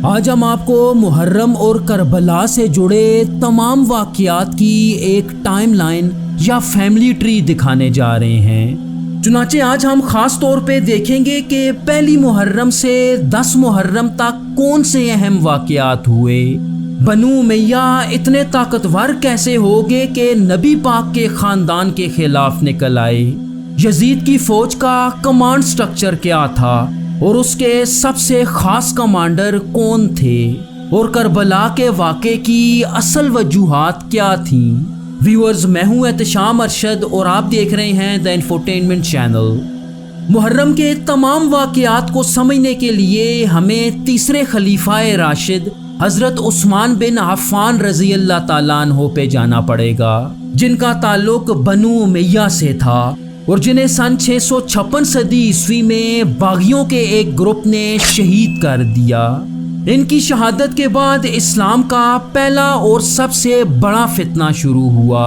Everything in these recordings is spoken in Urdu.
آج ہم آپ کو محرم اور کربلا سے جڑے تمام واقعات کی ایک ٹائم لائن یا فیملی ٹری دکھانے جا رہے ہیں۔ چنانچہ آج ہم خاص طور پہ دیکھیں گے کہ پہلی محرم سے 10 محرم تک کون سے اہم واقعات ہوئے، بنو امیہ اتنے طاقتور کیسے ہو گئے کہ نبی پاک کے خاندان کے خلاف نکل آئے، یزید کی فوج کا کمانڈ سٹرکچر کیا تھا اور اس کے سب سے خاص کمانڈر کون تھے، اور کربلا کے واقعے کی اصل وجوہات کیا تھیں۔ ویورز، میں ہوں احتشام ارشد اور آپ دیکھ رہے ہیں دا انفوٹینمنٹ چینل۔ محرم کے تمام واقعات کو سمجھنے کے لیے ہمیں تیسرے خلیفہ راشد حضرت عثمان بن عفان رضی اللہ تعالیٰ عنہ پہ جانا پڑے گا، جن کا تعلق بنو امیہ سے تھا اور جنہیں سن 656 صدی عیسوی میں باغیوں کے ایک گروپ نے شہید کر دیا۔ ان کی شہادت کے بعد اسلام کا پہلا اور سب سے بڑا فتنہ شروع ہوا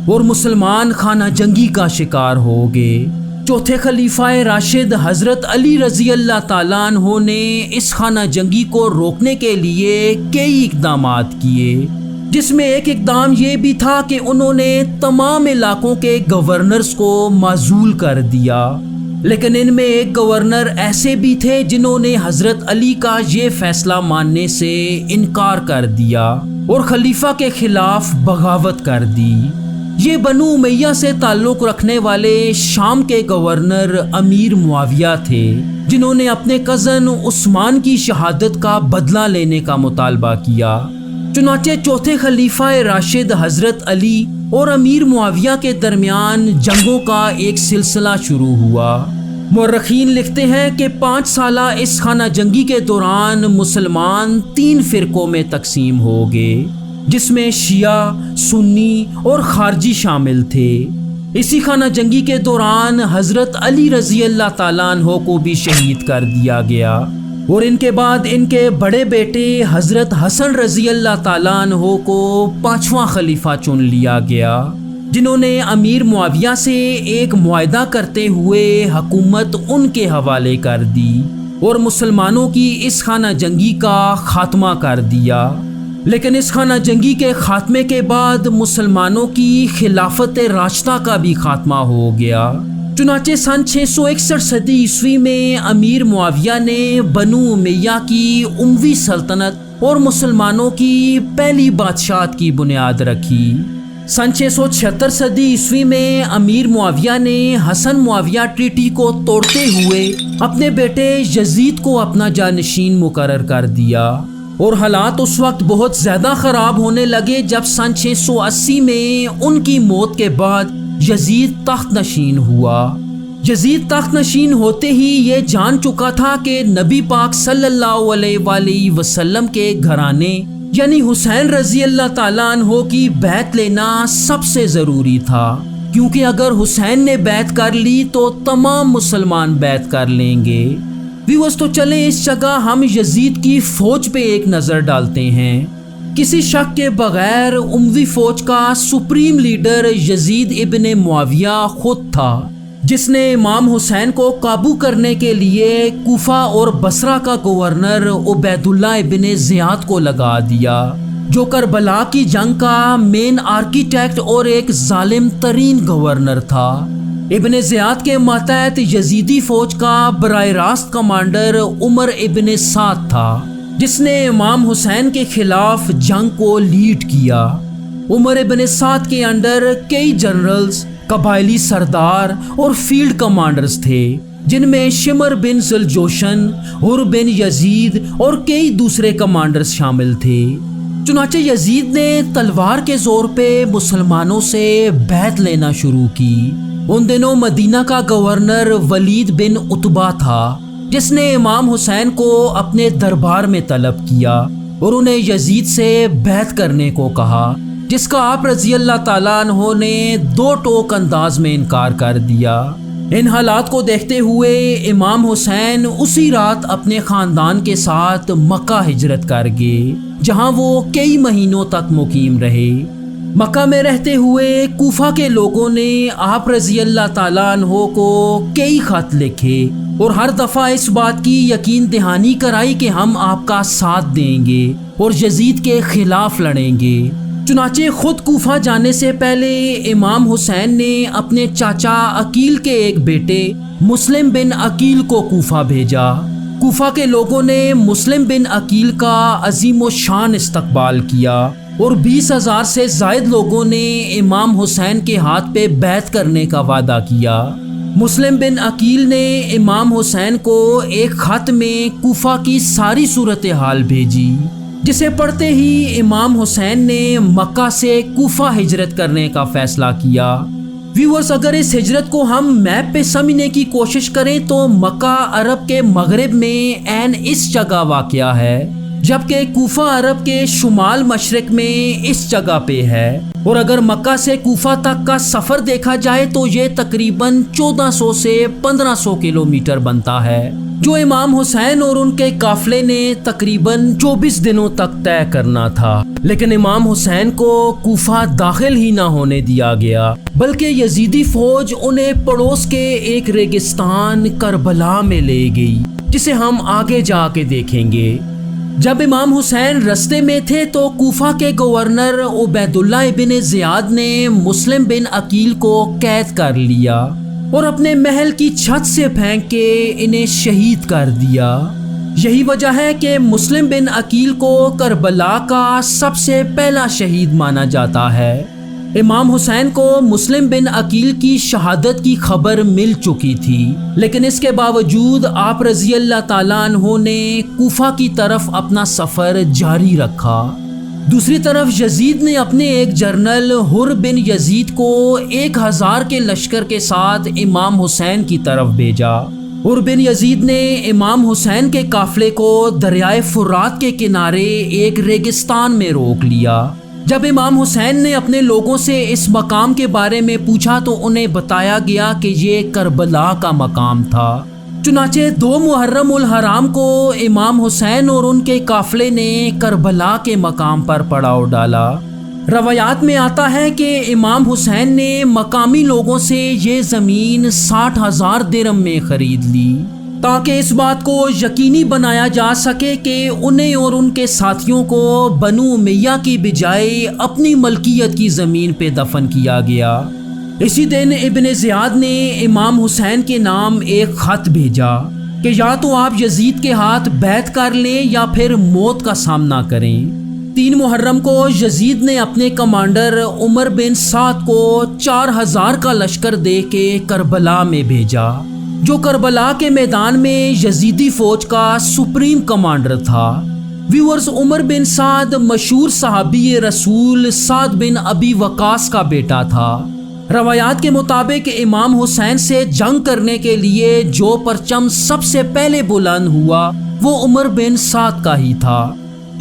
اور مسلمان خانہ جنگی کا شکار ہو گئے۔ چوتھے خلیفہ راشد حضرت علی رضی اللہ تعالیٰ عنہ نے اس خانہ جنگی کو روکنے کے لیے کئی اقدامات کیے، جس میں ایک اقدام یہ بھی تھا کہ انہوں نے تمام علاقوں کے گورنرز کو معزول کر دیا، لیکن ان میں ایک گورنر ایسے بھی تھے جنہوں نے حضرت علی کا یہ فیصلہ ماننے سے انکار کر دیا اور خلیفہ کے خلاف بغاوت کر دی۔ یہ بنو امیہ سے تعلق رکھنے والے شام کے گورنر امیر معاویہ تھے، جنہوں نے اپنے کزن عثمان کی شہادت کا بدلہ لینے کا مطالبہ کیا۔ چنانچہ چوتھے خلیفہ راشد حضرت علی اور امیر معاویہ کے درمیان جنگوں کا ایک سلسلہ شروع ہوا۔ مورخین لکھتے ہیں کہ 5 سالہ اس خانہ جنگی کے دوران مسلمان 3 فرقوں میں تقسیم ہو گئے، جس میں شیعہ، سنی اور خارجی شامل تھے۔ اسی خانہ جنگی کے دوران حضرت علی رضی اللہ تعالیٰ عنہ کو بھی شہید کر دیا گیا اور ان کے بعد ان کے بڑے بیٹے حضرت حسن رضی اللہ تعالیٰ عنہ کو 5واں خلیفہ چن لیا گیا، جنہوں نے امیر معاویہ سے ایک معاہدہ کرتے ہوئے حکومت ان کے حوالے کر دی اور مسلمانوں کی اس خانہ جنگی کا خاتمہ کر دیا۔ لیکن اس خانہ جنگی کے خاتمے کے بعد مسلمانوں کی خلافت راشدہ کا بھی خاتمہ ہو گیا۔ چنانچہ سن 661 صدی عیسوی میں امیر معاویہ نے بنو امیہ کی اموی سلطنت اور مسلمانوں کی پہلی بادشاہت کی بنیاد رکھی۔ سن 676 صدی عیسوی میں امیر معاویہ نے حسن معاویہ ٹریٹی کو توڑتے ہوئے اپنے بیٹے یزید کو اپنا جانشین مقرر کر دیا، اور حالات اس وقت بہت زیادہ خراب ہونے لگے جب سن 680 میں ان کی موت کے بعد یزید تخت نشین ہوا۔ یزید تخت نشین ہوتے ہی یہ جان چکا تھا کہ نبی پاک صلی اللہ علیہ وآلہ وسلم کے گھرانے یعنی حسین رضی اللہ تعالیٰ عنہ کی بیعت لینا سب سے ضروری تھا، کیونکہ اگر حسین نے بیعت کر لی تو تمام مسلمان بیعت کر لیں گے۔ ویورز، تو چلیں اس جگہ ہم یزید کی فوج پہ ایک نظر ڈالتے ہیں۔ کسی شک کے بغیر اموی فوج کا سپریم لیڈر یزید ابن معاویہ خود تھا، جس نے امام حسین کو قابو کرنے کے لیے کوفہ اور بصرہ کا گورنر عبید اللہ ابن زیاد کو لگا دیا، جو کربلا کی جنگ کا مین آرکیٹیکٹ اور ایک ظالم ترین گورنر تھا۔ ابن زیاد کے ماتحت یزیدی فوج کا براہ راست کمانڈر عمر ابن سعد تھا، جس نے امام حسین کے خلاف جنگ کو لیڈ کیا۔ عمر ابن سعد کے انڈر کئی جنرلز، قبائلی سردار اور فیلڈ کمانڈرز تھے، جن میں شمر بن ذوالجوشن، حر بن یزید اور کئی دوسرے کمانڈرز شامل تھے۔ چنانچہ یزید نے تلوار کے زور پہ مسلمانوں سے بیعت لینا شروع کی۔ ان دنوں مدینہ کا گورنر ولید بن عتبہ تھا، جس نے امام حسین کو اپنے دربار میں طلب کیا اور انہیں یزید سے بیعت کرنے کو کہا، جس کا آپ رضی اللہ تعالیٰ عنہ نے 2 ٹوک انداز میں انکار کر دیا۔ ان حالات کو دیکھتے ہوئے امام حسین اسی رات اپنے خاندان کے ساتھ مکہ ہجرت کر گئے، جہاں وہ کئی مہینوں تک مقیم رہے۔ مکہ میں رہتے ہوئے کوفہ کے لوگوں نے آپ رضی اللہ تعالیٰ عنہ کو کئی خط لکھے اور ہر دفعہ اس بات کی یقین دہانی کرائی کہ ہم آپ کا ساتھ دیں گے اور یزید کے خلاف لڑیں گے۔ چنانچہ خود کوفہ جانے سے پہلے امام حسین نے اپنے چاچا عقیل کے ایک بیٹے مسلم بن عقیل کو کوفہ بھیجا۔ کوفہ کے لوگوں نے مسلم بن عقیل کا عظیم و شان استقبال کیا اور 20,000 سے زائد لوگوں نے امام حسین کے ہاتھ پہ بیعت کرنے کا وعدہ کیا۔ مسلم بن عقیل نے امام حسین کو ایک خط میں کوفہ کی ساری صورتحال بھیجی، جسے پڑھتے ہی امام حسین نے مکہ سے کوفہ ہجرت کرنے کا فیصلہ کیا۔ ویورز، اگر اس ہجرت کو ہم میپ پہ سمجھنے کی کوشش کریں تو مکہ عرب کے مغرب میں عین اس جگہ واقع ہے، جبکہ کوفہ عرب کے شمال مشرق میں اس جگہ پہ ہے۔ اور اگر مکہ سے کوفہ تک کا سفر دیکھا جائے تو یہ تقریباً 1400 سے 1500 کلومیٹر بنتا ہے، جو امام حسین اور ان کے قافلے نے تقریباً 24 دنوں تک طے کرنا تھا۔ لیکن امام حسین کو کوفہ داخل ہی نہ ہونے دیا گیا، بلکہ یزیدی فوج انہیں پڑوس کے ایک ریگستان کربلا میں لے گئی، جسے ہم آگے جا کے دیکھیں گے۔ جب امام حسین رستے میں تھے تو کوفہ کے گورنر عبید اللہ ابن زیاد نے مسلم بن عقیل کو قید کر لیا اور اپنے محل کی چھت سے پھینک کے انہیں شہید کر دیا۔ یہی وجہ ہے کہ مسلم بن عقیل کو کربلا کا سب سے پہلا شہید مانا جاتا ہے۔ امام حسین کو مسلم بن عقیل کی شہادت کی خبر مل چکی تھی، لیکن اس کے باوجود آپ رضی اللہ تعالیٰ عنہ نے کوفہ کی طرف اپنا سفر جاری رکھا۔ دوسری طرف یزید نے اپنے ایک جنرل حر بن یزید کو 1000 کے لشکر کے ساتھ امام حسین کی طرف بھیجا۔ حر بن یزید نے امام حسین کے قافلے کو دریائے فرات کے کنارے ایک ریگستان میں روک لیا۔ جب امام حسین نے اپنے لوگوں سے اس مقام کے بارے میں پوچھا تو انہیں بتایا گیا کہ یہ کربلا کا مقام تھا۔ چنانچہ 2 محرم الحرام کو امام حسین اور ان کے قافلے نے کربلا کے مقام پر پڑاؤ ڈالا۔ روایات میں آتا ہے کہ امام حسین نے مقامی لوگوں سے یہ زمین 60,000 درہم میں خرید لی، تاکہ اس بات کو یقینی بنایا جا سکے کہ انہیں اور ان کے ساتھیوں کو بنو امیہ کی بجائے اپنی ملکیت کی زمین پہ دفن کیا گیا۔ اسی دن ابن زیاد نے امام حسین کے نام ایک خط بھیجا کہ یا تو آپ یزید کے ہاتھ بیعت کر لیں یا پھر موت کا سامنا کریں۔ 3 محرم کو یزید نے اپنے کمانڈر عمر بن سعد کو 4000 کا لشکر دے کے کربلا میں بھیجا، جو کربلا کے میدان میں یزیدی فوج کا سپریم کمانڈر تھا۔ ویورز، عمر بن سعد مشہور صحابی رسول سعد بن ابی وقاص کا بیٹا تھا۔ روایات کے مطابق امام حسین سے جنگ کرنے کے لیے جو پرچم سب سے پہلے بلند ہوا وہ عمر بن سعد کا ہی تھا۔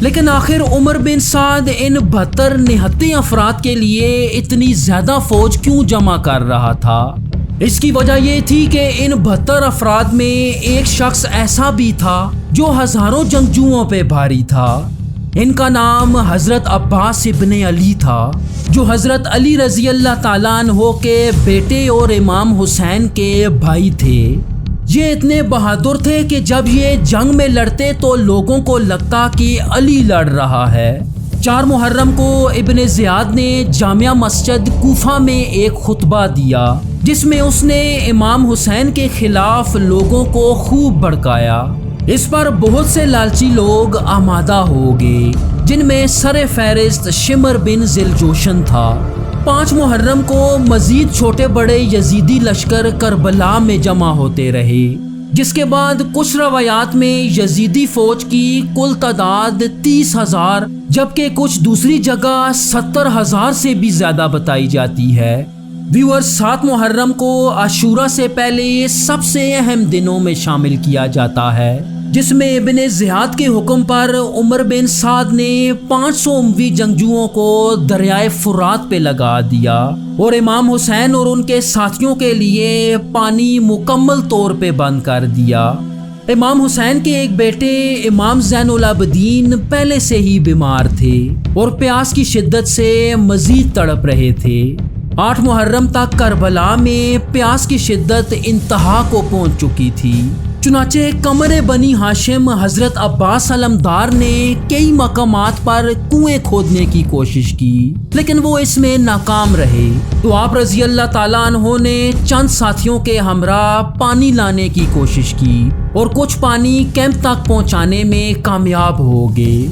لیکن آخر عمر بن سعد ان 72 نہتے افراد کے لیے اتنی زیادہ فوج کیوں جمع کر رہا تھا؟ اس کی وجہ یہ تھی کہ ان 72 افراد میں ایک شخص ایسا بھی تھا جو ہزاروں جنگجوؤں پہ بھاری تھا۔ ان کا نام حضرت عباس ابن علی تھا، جو حضرت علی رضی اللہ تعالیٰ عنہ کے بیٹے اور امام حسین کے بھائی تھے۔ یہ اتنے بہادر تھے کہ جب یہ جنگ میں لڑتے تو لوگوں کو لگتا کہ علی لڑ رہا ہے۔ 4 محرم کو ابن زیاد نے جامع مسجد کوفہ میں ایک خطبہ دیا، جس میں اس نے امام حسین کے خلاف لوگوں کو خوب بھڑکایا۔ اس پر بہت سے لالچی لوگ آمادہ ہو گئے، جن میں سر فہرست شمر بن ذیلجوشن تھا۔ 5 محرم کو مزید چھوٹے بڑے یزیدی لشکر کربلا میں جمع ہوتے رہے، جس کے بعد کچھ روایات میں یزیدی فوج کی کل تعداد 30,000 جبکہ کچھ دوسری جگہ 70,000 سے بھی زیادہ بتائی جاتی ہے۔ ویورز، 7 محرم کو عاشورہ سے پہلے سب سے اہم دنوں میں شامل کیا جاتا ہے، جس میں ابن زیاد کے حکم پر عمر بن سعد نے 500 اموی جنگجوؤں کو دریائے فرات پہ لگا دیا اور امام حسین اور ان کے ساتھیوں کے لیے پانی مکمل طور پہ بند کر دیا۔ امام حسین کے ایک بیٹے امام زین العابدین پہلے سے ہی بیمار تھے اور پیاس کی شدت سے مزید تڑپ رہے تھے۔ 8 محرم تک کربلا میں پیاس کی شدت انتہا کو پہنچ چکی تھی۔ چنانچہ قمر بنی ہاشم حضرت عباس علمدار نے کئی مقامات پر کنویں کھودنے کی کوشش کی لیکن وہ اس میں ناکام رہے، تو آپ رضی اللہ تعالیٰ عنہ نے چند ساتھیوں کے ہمراہ پانی لانے کی کوشش کی اور کچھ پانی کیمپ تک پہنچانے میں کامیاب ہو گئے۔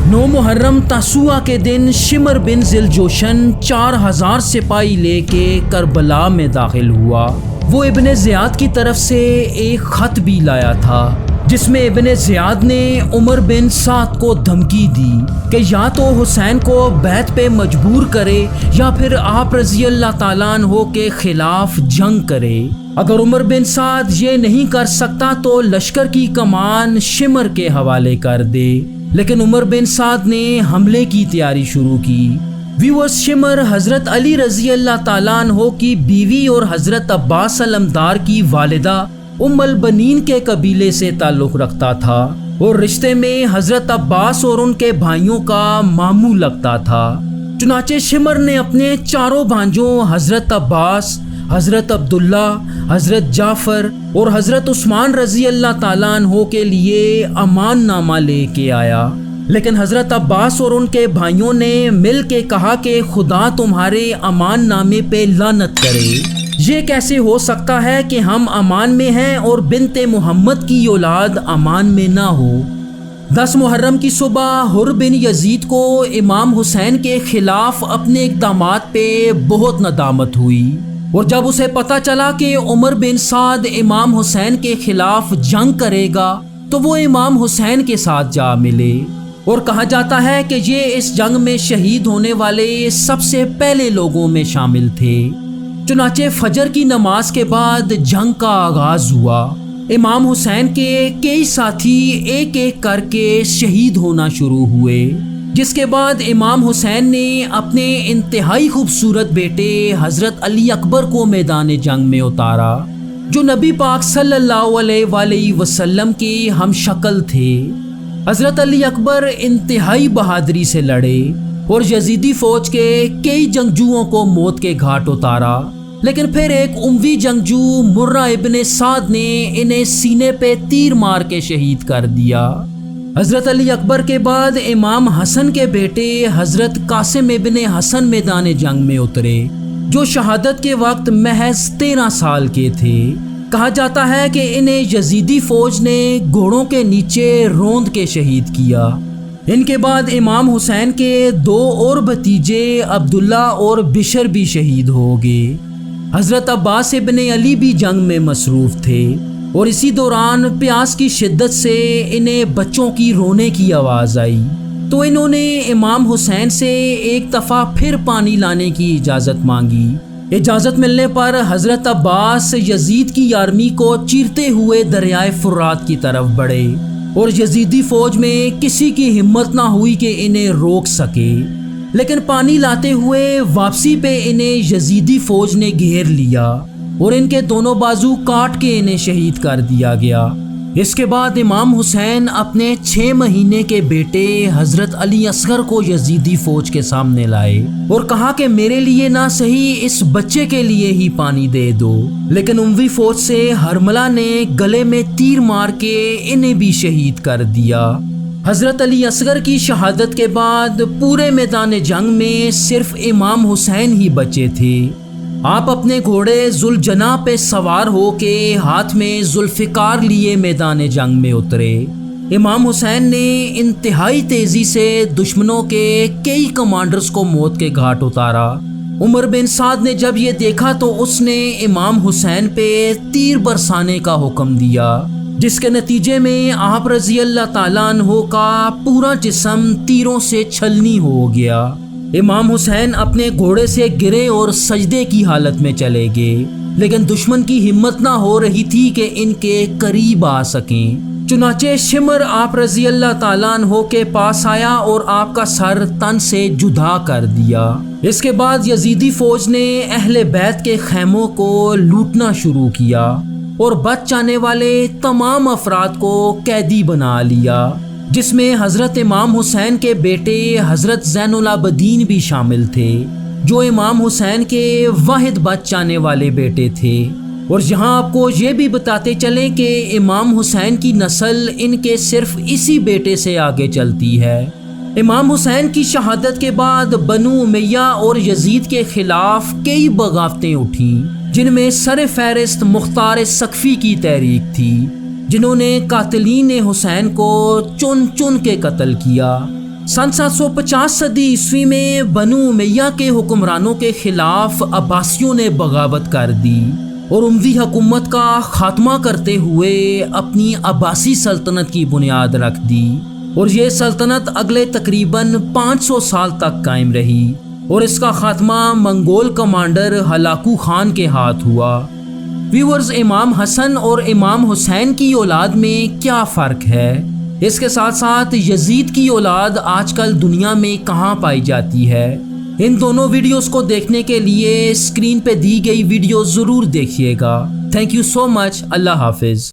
9 محرم تاسوعہ کے دن شمر بن ذیلجوشن 4000 سپاہی لے کے کربلا میں داخل ہوا۔ وہ ابن زیاد کی طرف سے ایک خط بھی لایا تھا جس میں ابن زیاد نے عمر بن سعد کو دھمکی دی کہ یا تو حسین کو بیعت پہ مجبور کرے یا پھر آپ رضی اللہ تعالیٰ عنہ کے خلاف جنگ کرے۔ اگر عمر بن سعد یہ نہیں کر سکتا تو لشکر کی کمان شمر کے حوالے کر دے، لیکن عمر بن سعد نے حملے کی تیاری شروع کی۔ ویورز، شمر حضرت علی رضی اللہ تعالیٰ عنہ کی بیوی اور حضرت عباس علمدار کی والدہ ام البنین کے قبیلے سے تعلق رکھتا تھا اور رشتے میں حضرت عباس اور ان کے بھائیوں کا ماموں لگتا تھا۔ چنانچہ شمر نے اپنے چاروں بھانجوں حضرت عباس، حضرت عبداللہ، حضرت جعفر اور حضرت عثمان رضی اللہ تعالیٰ عنہ کے لیے امان نامہ لے کے آیا، لیکن حضرت عباس اور ان کے بھائیوں نے مل کے کہا کہ خدا تمہارے امان نامے پہ لعنت کرے، یہ کیسے ہو سکتا ہے کہ ہم امان میں ہیں اور بنت محمد کی اولاد امان میں نہ ہو۔ 10 محرم کی صبح حر بن یزید کو امام حسین کے خلاف اپنے اقدامات پہ بہت ندامت ہوئی، اور جب اسے پتہ چلا کہ عمر بن سعد امام حسین کے خلاف جنگ کرے گا تو وہ امام حسین کے ساتھ جا ملے، اور کہا جاتا ہے کہ یہ اس جنگ میں شہید ہونے والے سب سے پہلے لوگوں میں شامل تھے۔ چنانچہ فجر کی نماز کے بعد جنگ کا آغاز ہوا۔ امام حسین کے کئی ساتھی ایک ایک کر کے شہید ہونا شروع ہوئے، جس کے بعد امام حسین نے اپنے انتہائی خوبصورت بیٹے حضرت علی اکبر کو میدان جنگ میں اتارا، جو نبی پاک صلی اللہ علیہ وآلہ وسلم کے ہم شکل تھے۔ حضرت علی اکبر انتہائی بہادری سے لڑے اور یزیدی فوج کے کئی جنگجوؤں کو موت کے گھاٹ اتارا، لیکن پھر ایک اموی جنگجو مرہ ابن سعد نے انہیں سینے پہ تیر مار کے شہید کر دیا۔ حضرت علی اکبر کے بعد امام حسن کے بیٹے حضرت قاسم ابن حسن میدان جنگ میں اترے، جو شہادت کے وقت محض 13 سال کے تھے۔ کہا جاتا ہے کہ انہیں یزیدی فوج نے گھوڑوں کے نیچے روند کے شہید کیا۔ ان کے بعد امام حسین کے 2 اور بھتیجے عبداللہ اور بشر بھی شہید ہو گئے۔ حضرت عباس ابن علی بھی جنگ میں مصروف تھے، اور اسی دوران پیاس کی شدت سے انہیں بچوں کی رونے کی آواز آئی، تو انہوں نے امام حسین سے ایک دفعہ پھر پانی لانے کی اجازت مانگی۔ اجازت ملنے پر حضرت عباس یزید کی آرمی کو چیرتے ہوئے دریائے فرات کی طرف بڑھے، اور یزیدی فوج میں کسی کی ہمت نہ ہوئی کہ انہیں روک سکے، لیکن پانی لاتے ہوئے واپسی پہ انہیں یزیدی فوج نے گھیر لیا اور ان کے دونوں بازو کاٹ کے انہیں شہید کر دیا گیا۔ اس کے بعد امام حسین اپنے 6 مہینے کے بیٹے حضرت علی اصغر کو یزیدی فوج کے سامنے لائے اور کہا کہ میرے لیے نہ صحیح اس بچے کے لیے ہی پانی دے دو، لیکن اموی فوج سے ہرملہ نے گلے میں تیر مار کے انہیں بھی شہید کر دیا۔ حضرت علی اصغر کی شہادت کے بعد پورے میدان جنگ میں صرف امام حسین ہی بچے تھے۔ آپ اپنے گھوڑے ذوالجناح پہ سوار ہو کے ہاتھ میں ذوالفقار لیے میدان جنگ میں اترے۔ امام حسین نے انتہائی تیزی سے دشمنوں کے کئی کمانڈرز کو موت کے گھاٹ اتارا۔ عمر بن سعد نے جب یہ دیکھا تو اس نے امام حسین پہ تیر برسانے کا حکم دیا، جس کے نتیجے میں آپ رضی اللہ تعالیٰ عنہ کا پورا جسم تیروں سے چھلنی ہو گیا۔ امام حسین اپنے گھوڑے سے گرے اور سجدے کی حالت میں چلے گئے، لیکن دشمن کی ہمت نہ ہو رہی تھی کہ ان کے قریب آ سکیں۔ چنانچہ شمر آپ رضی اللہ تعالیٰ عنہ کے پاس آیا اور آپ کا سر تن سے جدا کر دیا۔ اس کے بعد یزیدی فوج نے اہل بیت کے خیموں کو لوٹنا شروع کیا اور بچ جانے والے تمام افراد کو قیدی بنا لیا، جس میں حضرت امام حسین کے بیٹے حضرت زین العابدین بھی شامل تھے، جو امام حسین کے واحد بچ جانے والے بیٹے تھے۔ اور یہاں آپ کو یہ بھی بتاتے چلیں کہ امام حسین کی نسل ان کے صرف اسی بیٹے سے آگے چلتی ہے۔ امام حسین کی شہادت کے بعد بنو امیہ اور یزید کے خلاف کئی بغاوتیں اٹھیں، جن میں سر فہرست مختار سقفی کی تحریک تھی، جنہوں نے قاتلین حسین کو چن چن کے قتل کیا۔ سن 750 صدی عیسوی میں بنو امیہ کے حکمرانوں کے خلاف عباسیوں نے بغاوت کر دی اور اموی حکومت کا خاتمہ کرتے ہوئے اپنی عباسی سلطنت کی بنیاد رکھ دی، اور یہ سلطنت اگلے تقریباً 500 سال تک قائم رہی، اور اس کا خاتمہ منگول کمانڈر ہلاکو خان کے ہاتھ ہوا۔ ویورز، امام حسن اور امام حسین کی اولاد میں کیا فرق ہے؟ اس کے ساتھ ساتھ یزید کی اولاد آج کل دنیا میں کہاں پائی جاتی ہے؟ ان دونوں ویڈیوز کو دیکھنے کے لیے اسکرین پہ دی گئی ویڈیو ضرور دیکھیے گا۔ تھینک یو سو مچ۔ اللہ حافظ۔